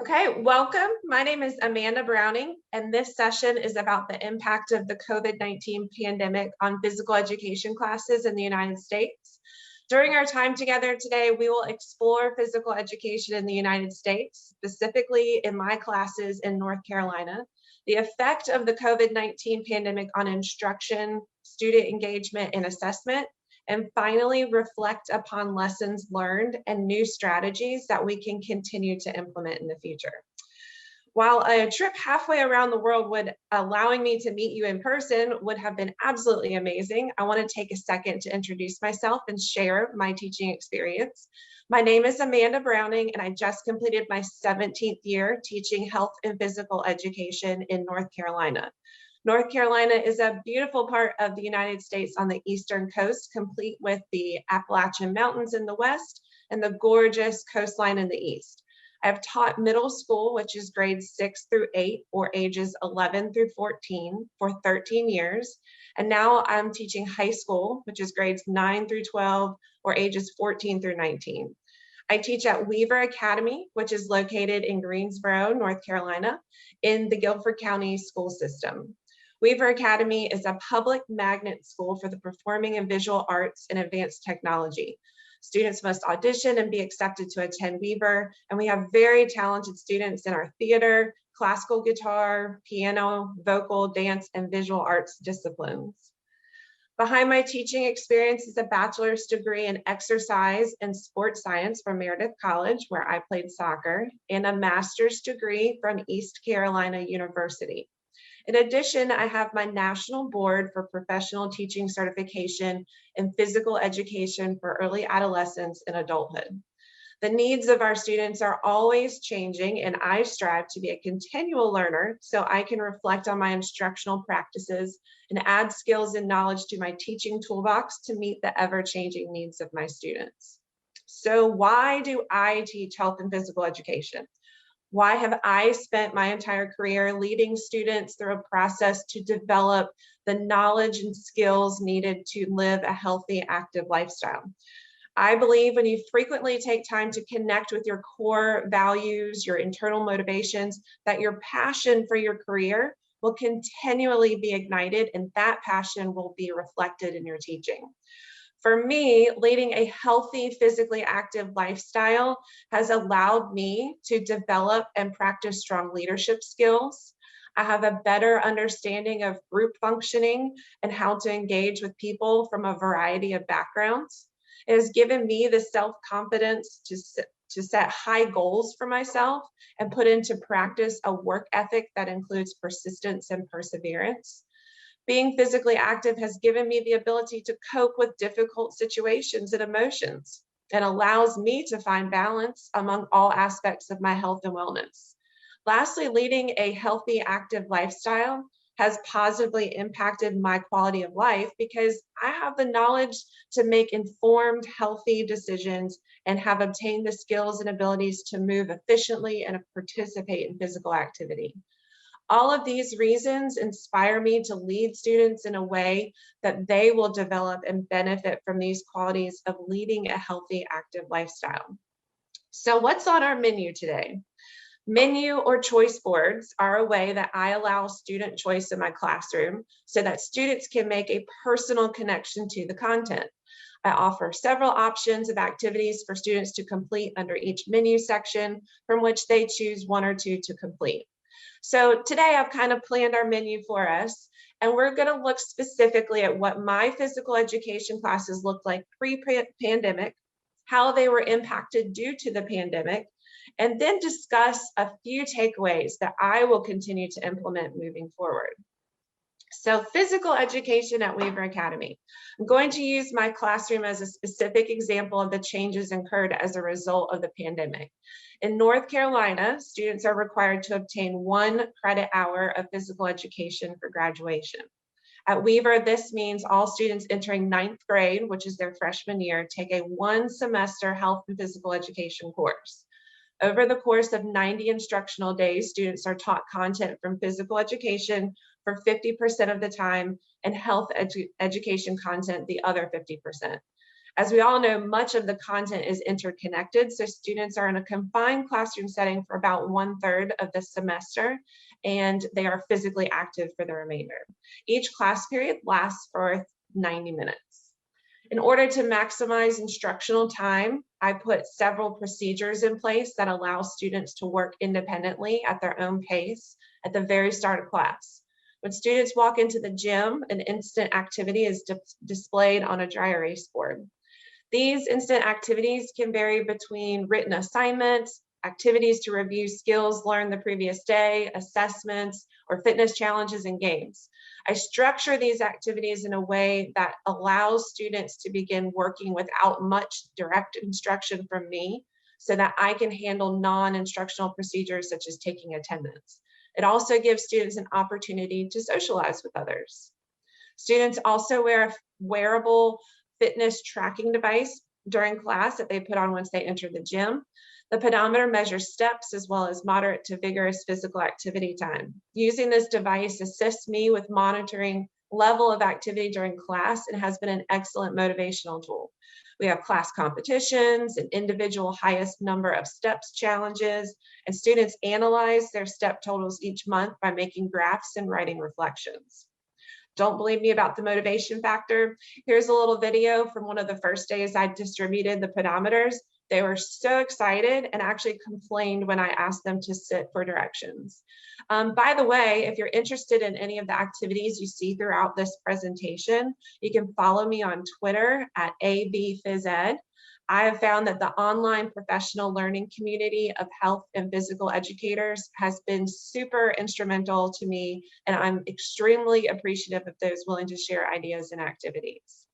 Okay, welcome. My name is Amanda Browning, and this session is about the impact of the COVID-19 pandemic on physical education classes in the United States. During our time together today, we will explore physical education in the United States, specifically in my classes in North Carolina, the effect of the COVID-19 pandemic on instruction, student engagement, and assessment, and finally reflect upon lessons learned and new strategies that we can continue to implement in the future. While a trip halfway around the world allowing me to meet you in person would have been absolutely amazing, I want to take a second to introduce myself and share my teaching experience. My name is Amanda Browning, and I just completed my 17th year teaching health and physical education in North Carolina. North Carolina is a beautiful part of the United States on the eastern coast, complete with the Appalachian Mountains in the west and the gorgeous coastline in the east. I've taught middle school, which is grades 6 through 8 or ages 11 through 14 for 13 years. And now I'm teaching high school, which is grades 9 through 12 or ages 14 through 19. I teach at Weaver Academy, which is located in Greensboro, North Carolina, in the Guilford County school system. Weaver Academy is a public magnet school for the performing and visual arts and advanced technology. Students must audition and be accepted to attend Weaver, and we have very talented students in our theater, classical guitar, piano, vocal, dance, and visual arts disciplines. Behind my teaching experience is a bachelor's degree in exercise and sports science from Meredith College, where I played soccer, and a master's degree from East Carolina University. In addition, I have my National Board for Professional Teaching Certification in Physical Education for Early Adolescence and Adulthood. The needs of our students are always changing, and I strive to be a continual learner so I can reflect on my instructional practices and add skills and knowledge to my teaching toolbox to meet the ever-changing needs of my students. So why do I teach health and physical education? Why have I spent my entire career leading students through a process to develop the knowledge and skills needed to live a healthy, active lifestyle? I believe when you frequently take time to connect with your core values, your internal motivations, that your passion for your career will continually be ignited, and that passion will be reflected in your teaching. For me, leading a healthy, physically active lifestyle has allowed me to develop and practice strong leadership skills. I have a better understanding of group functioning and how to engage with people from a variety of backgrounds. It has given me the self-confidence to set high goals for myself and put into practice a work ethic that includes persistence and perseverance. Being physically active has given me the ability to cope with difficult situations and emotions and allows me to find balance among all aspects of my health and wellness. Lastly, leading a healthy, active lifestyle has positively impacted my quality of life because I have the knowledge to make informed, healthy decisions and have obtained the skills and abilities to move efficiently and participate in physical activity. All of these reasons inspire me to lead students in a way that they will develop and benefit from these qualities of leading a healthy, active lifestyle. So what's on our menu today? Menu or choice boards are a way that I allow student choice in my classroom so that students can make a personal connection to the content. I offer several options of activities for students to complete under each menu section, from which they choose one or two to complete. So today I've kind of planned our menu for us, and we're going to look specifically at what my physical education classes looked like pre-pandemic, how they were impacted due to the pandemic, and then discuss a few takeaways that I will continue to implement moving forward. So physical education at Weaver Academy. I'm going to use my classroom as a specific example of the changes incurred as a result of the pandemic. In North Carolina, students are required to obtain 1 credit hour of physical education for graduation. At Weaver, this means all students entering 9th grade, which is their freshman year, take a 1-semester health and physical education course. Over the course of 90 instructional days, students are taught content from physical education for 50% of the time and health education content the other 50%. As we all know, much of the content is interconnected, so students are in a confined classroom setting for about 1/3 of the semester, and they are physically active for the remainder. Each class period lasts for 90 minutes. In order to maximize instructional time, I put several procedures in place that allow students to work independently at their own pace at the very start of class. When students walk into the gym, an instant activity is displayed on a dry erase board. These instant activities can vary between written assignments, activities to review skills learned the previous day, assessments, or fitness challenges and games. I structure these activities in a way that allows students to begin working without much direct instruction from me so that I can handle non-instructional procedures such as taking attendance. It also gives students an opportunity to socialize with others. Students also wear a wearable fitness tracking device during class that they put on once they enter the gym. The pedometer measures steps as well as moderate to vigorous physical activity time. Using this device assists me with monitoring level of activity during class and has been an excellent motivational tool. We have class competitions and individual highest number of steps challenges, and students analyze their step totals each month by making graphs and writing reflections. Don't believe me about the motivation factor? Here's a little video from one of the first days I distributed the pedometers. They were so excited and actually complained when I asked them to sit for directions. By the way, if you're interested in any of the activities you see throughout this presentation, you can follow me on Twitter at abphysed. I have found that the online professional learning community of health and physical educators has been super instrumental to me, and I'm extremely appreciative of those willing to share ideas and activities.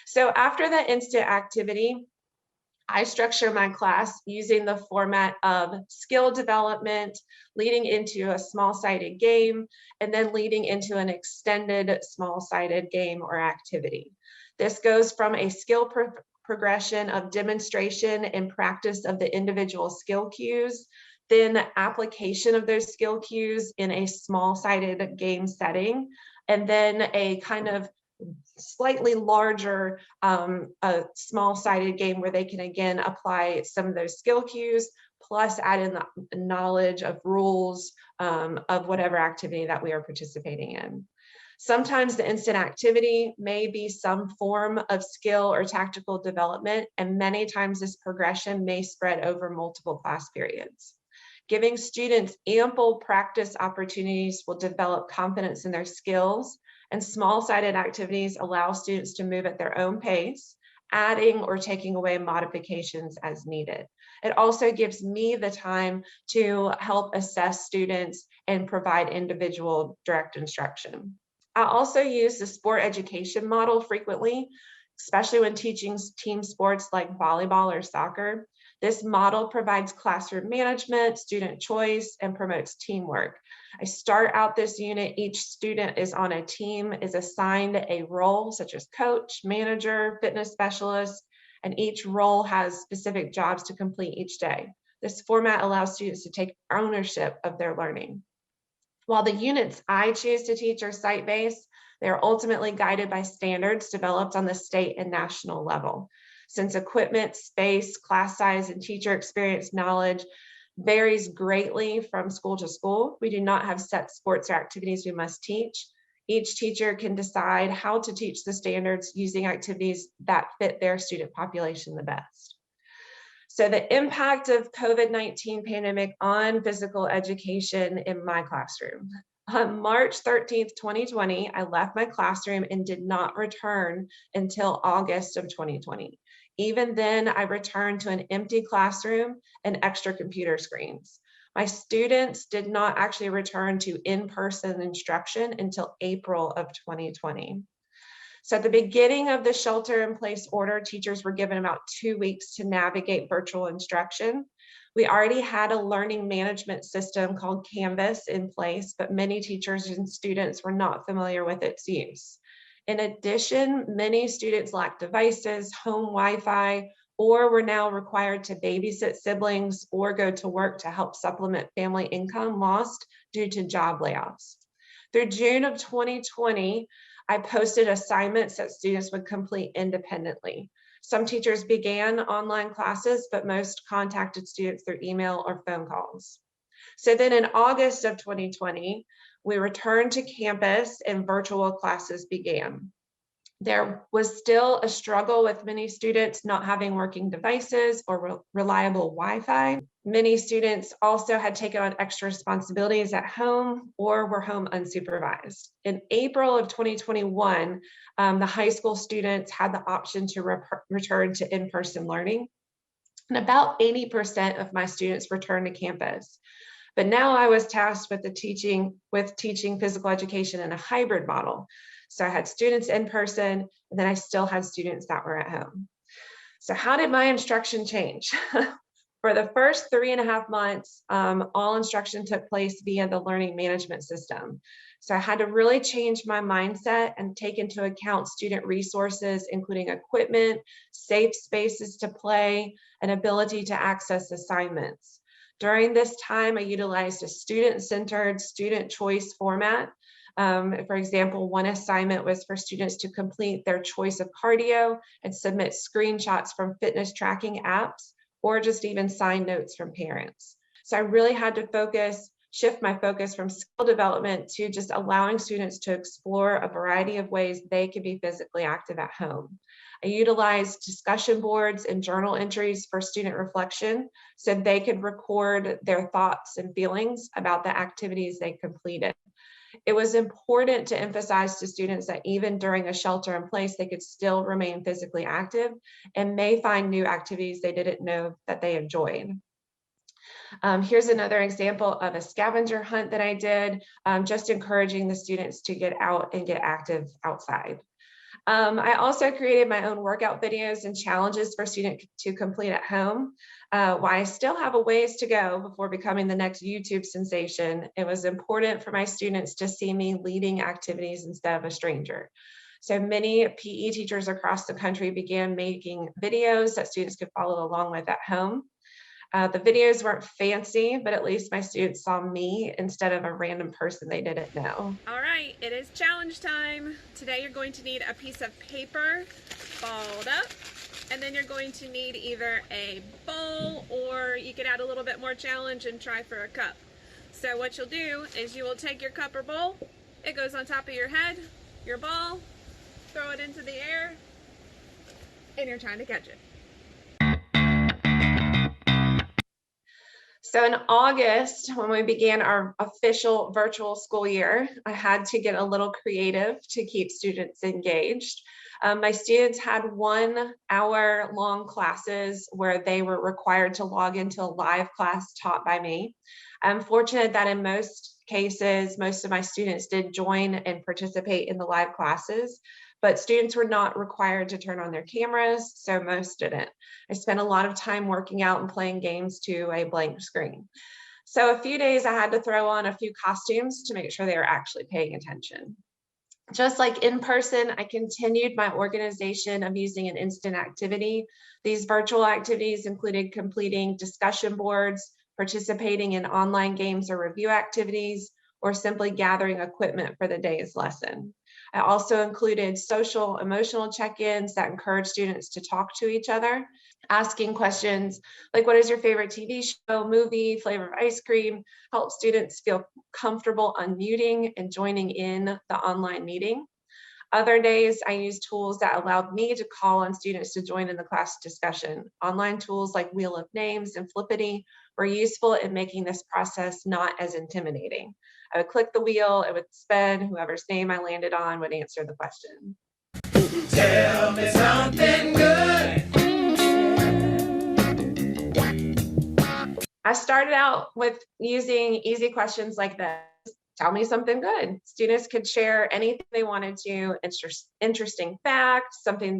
So after the instant activity, I structure my class using the format of skill development, leading into a small-sided game, and then leading into an extended small-sided game or activity. This goes from a skill progression of demonstration and practice of the individual skill cues, then application of those skill cues in a small-sided game setting, and then a kind of slightly larger small-sided game where they can again apply some of those skill cues, plus add in the knowledge of rules of whatever activity that we are participating in. Sometimes the instant activity may be some form of skill or tactical development, and many times this progression may spread over multiple class periods. Giving students ample practice opportunities will develop confidence in their skills, and small-sided activities allow students to move at their own pace, adding or taking away modifications as needed. It also gives me the time to help assess students and provide individual direct instruction. I also use the sport education model frequently, especially when teaching team sports like volleyball or soccer. This model provides classroom management, student choice, and promotes teamwork. I start out this unit, each student is on a team, is assigned a role such as coach, manager, fitness specialist, and each role has specific jobs to complete each day. This format allows students to take ownership of their learning. While the units I choose to teach are site-based, they are ultimately guided by standards developed on the state and national level. Since equipment, space, class size, and teacher experience knowledge varies greatly from school to school, we do not have set sports or activities we must teach. Each teacher can decide how to teach the standards using activities that fit their student population the best. So the impact of COVID-19 pandemic on physical education in my classroom. On March 13th, 2020, I left my classroom and did not return until August of 2020. Even then, I returned to an empty classroom and extra computer screens. My students did not actually return to in-person instruction until April of 2020. So at the beginning of the shelter-in-place order, teachers were given about 2 weeks to navigate virtual instruction. We already had a learning management system called Canvas in place, but many teachers and students were not familiar with its use. In addition, many students lacked devices, home Wi-Fi, or were now required to babysit siblings or go to work to help supplement family income lost due to job layoffs. Through June of 2020, I posted assignments that students would complete independently. Some teachers began online classes, but most contacted students through email or phone calls. So then in August of 2020, we returned to campus and virtual classes began. There was still a struggle with many students not having working devices or reliable Wi-Fi. Many students also had taken on extra responsibilities at home or were home unsupervised. In April of 2021, the high school students had the option to return to in-person learning. And about 80% of my students returned to campus. But now I was tasked with teaching physical education in a hybrid model. So I had students in person, and then I still had students that were at home. So how did my instruction change? For the first 3.5 months, all instruction took place via the learning management system. So I had to really change my mindset and take into account student resources, including equipment, safe spaces to play, and ability to access assignments. During this time, I utilized a student-centered, student choice format. For example, one assignment was for students to complete their choice of cardio and submit screenshots from fitness tracking apps, or just even sign notes from parents. So I really had to shift my focus from skill development to just allowing students to explore a variety of ways they could be physically active at home. I utilized discussion boards and journal entries for student reflection so they could record their thoughts and feelings about the activities they completed. It was important to emphasize to students that even during a shelter in place, they could still remain physically active and may find new activities they didn't know that they enjoyed. Here's another example of a scavenger hunt that I did, just encouraging the students to get out and get active outside. I also created my own workout videos and challenges for students to complete at home. While I still have a ways to go before becoming the next YouTube sensation, it was important for my students to see me leading activities instead of a stranger. So many PE teachers across the country began making videos that students could follow along with at home. The videos weren't fancy, but at least my students saw me instead of a random person they didn't know. All right, it is challenge time. Today you're going to need a piece of paper balled up, and then you're going to need either a bowl, or you could add a little bit more challenge and try for a cup. So what you'll do is you will take your cup or bowl, it goes on top of your head, your ball, throw it into the air, and you're trying to catch it. So in August, when we began our official virtual school year, I had to get a little creative to keep students engaged. My students had 1 hour long classes where they were required to log into a live class taught by me. I'm fortunate that in most cases, most of my students did join and participate in the live classes, but students were not required to turn on their cameras, so most didn't. I spent a lot of time working out and playing games to a blank screen. So a few days I had to throw on a few costumes to make sure they were actually paying attention. Just like in person, I continued my organization of using an instant activity. These virtual activities included completing discussion boards, participating in online games or review activities, or simply gathering equipment for the day's lesson. I also included social emotional check-ins that encourage students to talk to each other, asking questions like, what is your favorite TV show, movie, flavor of ice cream? Help students feel comfortable unmuting and joining in the online meeting. Other days, I used tools that allowed me to call on students to join in the class discussion. Online tools like Wheel of Names and Flippity were useful in making this process not as intimidating. I would click the wheel, it would spin, whoever's name I landed on would answer the question. Tell me something good. I started out with using easy questions like this. Tell me something good. Students could share anything they wanted to, interesting facts, something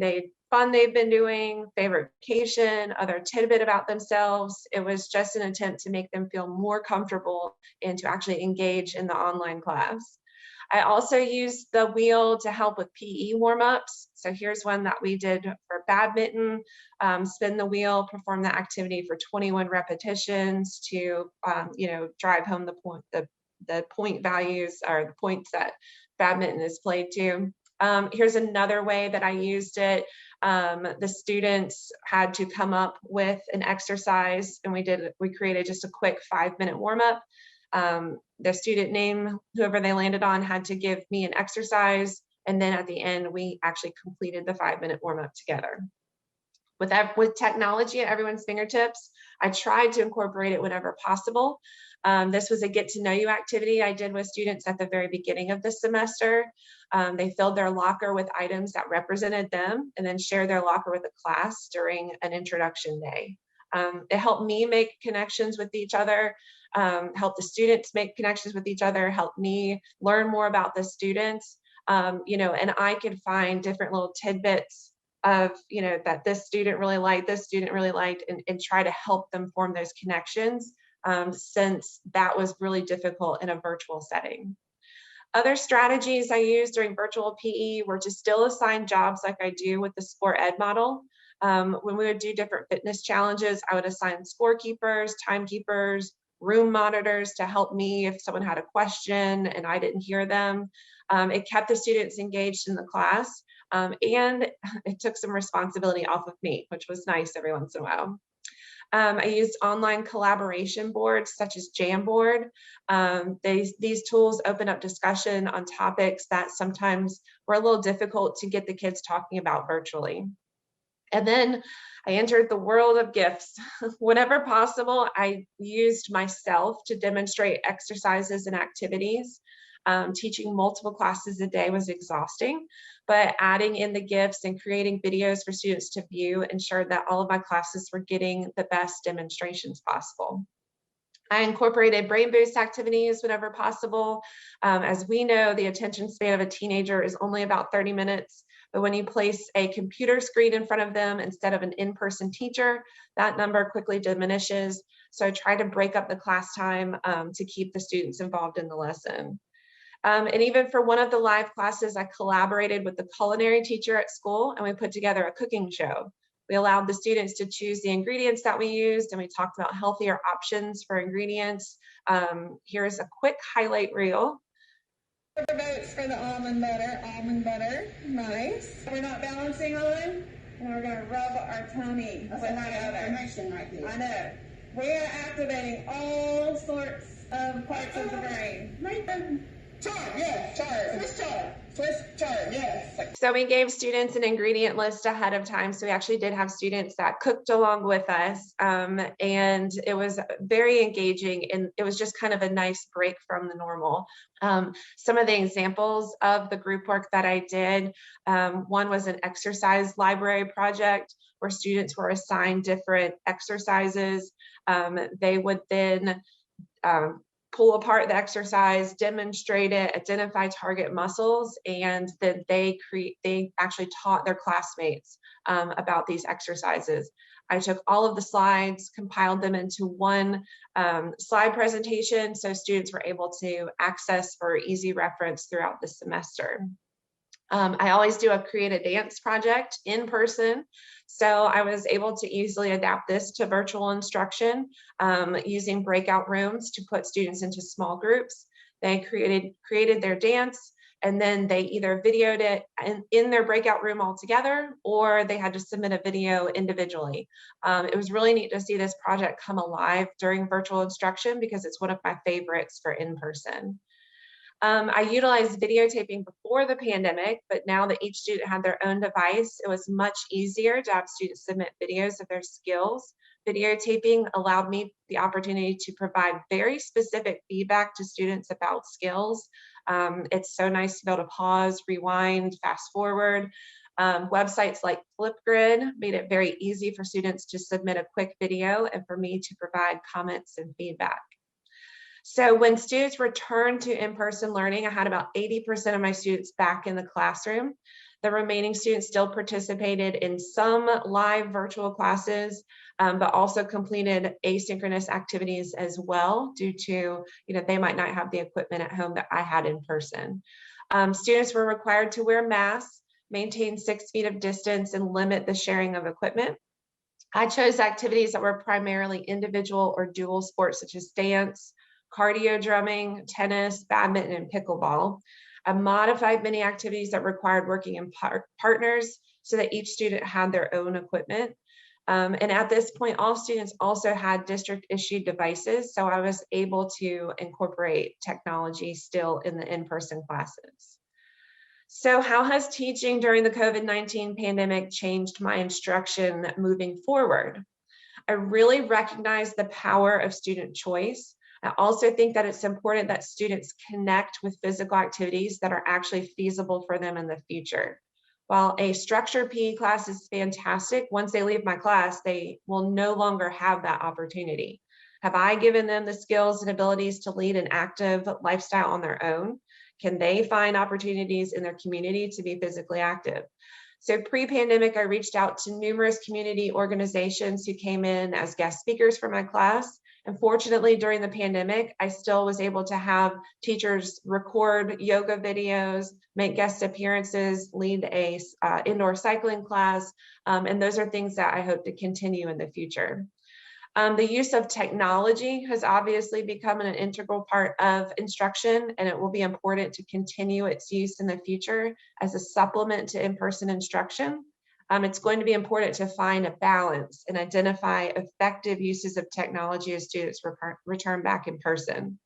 fun they've been doing, favorite vacation, other tidbit about themselves. It was just an attempt to make them feel more comfortable and to actually engage in the online class. I also used the wheel to help with PE warm-ups. So here's one that we did for badminton. Spin the wheel, perform the activity for 21 repetitions to drive home the point values or the points that badminton is played to. Here's another way that I used it. The students had to come up with an exercise, and we created just a quick 5-minute warm-up. The student name, whoever they landed on, had to give me an exercise, and then at the end, we actually completed the 5-minute warm-up together. With technology at everyone's fingertips, I tried to incorporate it whenever possible. This was a get to know you activity I did with students at the very beginning of the semester. They filled their locker with items that represented them and then shared their locker with the class during an introduction day. It helped me make connections with each other, helped the students make connections with each other, helped me learn more about the students, and I could find different little tidbits of, that this student really liked, and try to help them form those connections, since that was really difficult in a virtual setting. Other strategies I used during virtual PE were to still assign jobs like I do with the Sport Ed model. When we would do different fitness challenges, I would assign scorekeepers, timekeepers, room monitors to help me if someone had a question and I didn't hear them. It kept the students engaged in the class, and it took some responsibility off of me, which was nice every once in a while. I used online collaboration boards such as Jamboard. These tools open up discussion on topics that sometimes were a little difficult to get the kids talking about virtually. And then I entered the world of gifts. Whenever possible, I used myself to demonstrate exercises and activities. Teaching multiple classes a day was exhausting, but adding in the gifts and creating videos for students to view ensured that all of my classes were getting the best demonstrations possible. I incorporated brain boost activities whenever possible. As we know, the attention span of a teenager is only about 30 minutes, but when you place a computer screen in front of them instead of an in-person teacher, that number quickly diminishes. So I try to break up the class time to keep the students involved in the lesson. And even for one of the live classes, I collaborated with the culinary teacher at school, and we put together a cooking show. We allowed the students to choose the ingredients that we used, and we talked about healthier options for ingredients. Here's a quick highlight reel. Votes for the almond butter, nice. We're not balancing on, and we're gonna rub our tummy. That's a lot of information right there. I know. We are activating all sorts of parts of the brain. Chart, yes, Swiss chart, yes. So we gave students an ingredient list ahead of time. So we actually did have students that cooked along with us, and it was very engaging, and it was just kind of a nice break from the normal. Some of the examples of the group work that I did, one was an exercise library project where students were assigned different exercises. They would then pull apart the exercise, demonstrate it, identify target muscles, and then they actually taught their classmates about these exercises. I took all of the slides, compiled them into one slide presentation so students were able to access for easy reference throughout the semester. I always do a create a dance project in person. So I was able to easily adapt this to virtual instruction using breakout rooms to put students into small groups. They created their dance, and then they either videoed it in their breakout room all together, or they had to submit a video individually. It was really neat to see this project come alive during virtual instruction because it's one of my favorites for in-person. I utilized videotaping before the pandemic, but now that each student had their own device, it was much easier to have students submit videos of their skills. Videotaping allowed me the opportunity to provide very specific feedback to students about skills. It's so nice to be able to pause, rewind, fast forward. Websites like Flipgrid made it very easy for students to submit a quick video and for me to provide comments and feedback. So when students returned to in-person learning, I had about 80% of my students back in the classroom. The remaining students still participated in some live virtual classes, but also completed asynchronous activities as well due to, they might not have the equipment at home that I had in person. Students were required to wear masks, maintain 6 feet of distance, and limit the sharing of equipment. I chose activities that were primarily individual or dual sports such as dance, cardio drumming, tennis, badminton, and pickleball. I modified many activities that required working in partners, so that each student had their own equipment. And at this point, all students also had district issued devices, so I was able to incorporate technology still in the in-person classes. So how has teaching during the COVID-19 pandemic changed my instruction moving forward? I really recognize the power of student choice. I also think that it's important that students connect with physical activities that are actually feasible for them in the future. While a structured PE class is fantastic, once they leave my class, they will no longer have that opportunity. Have I given them the skills and abilities to lead an active lifestyle on their own? Can they find opportunities in their community to be physically active? So pre-pandemic, I reached out to numerous community organizations who came in as guest speakers for my class. And fortunately, during the pandemic, I still was able to have teachers record yoga videos, make guest appearances, lead a indoor cycling class. And those are things that I hope to continue in the future. The use of technology has obviously become an integral part of instruction, and it will be important to continue its use in the future as a supplement to in-person instruction. It's going to be important to find a balance and identify effective uses of technology as students return back in person.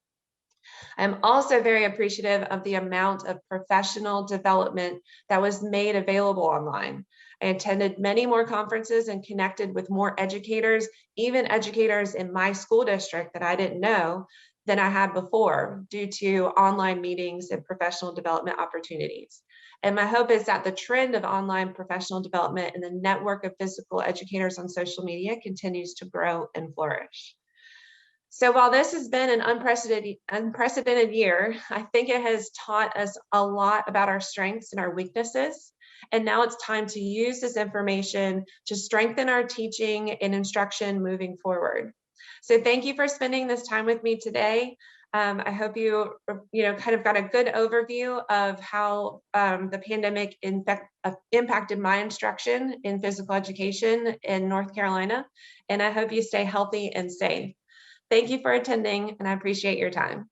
I'm also very appreciative of the amount of professional development that was made available online. I attended many more conferences and connected with more educators, even educators in my school district that I didn't know than I had before due to online meetings and professional development opportunities. And my hope is that the trend of online professional development and the network of physical educators on social media continues to grow and flourish. So while this has been an unprecedented year, I think it has taught us a lot about our strengths and our weaknesses. And now it's time to use this information to strengthen our teaching and instruction moving forward. So thank you for spending this time with me today. I hope you kind of got a good overview of how the pandemic impacted my instruction in physical education in North Carolina. And I hope you stay healthy and safe. Thank you for attending, and I appreciate your time.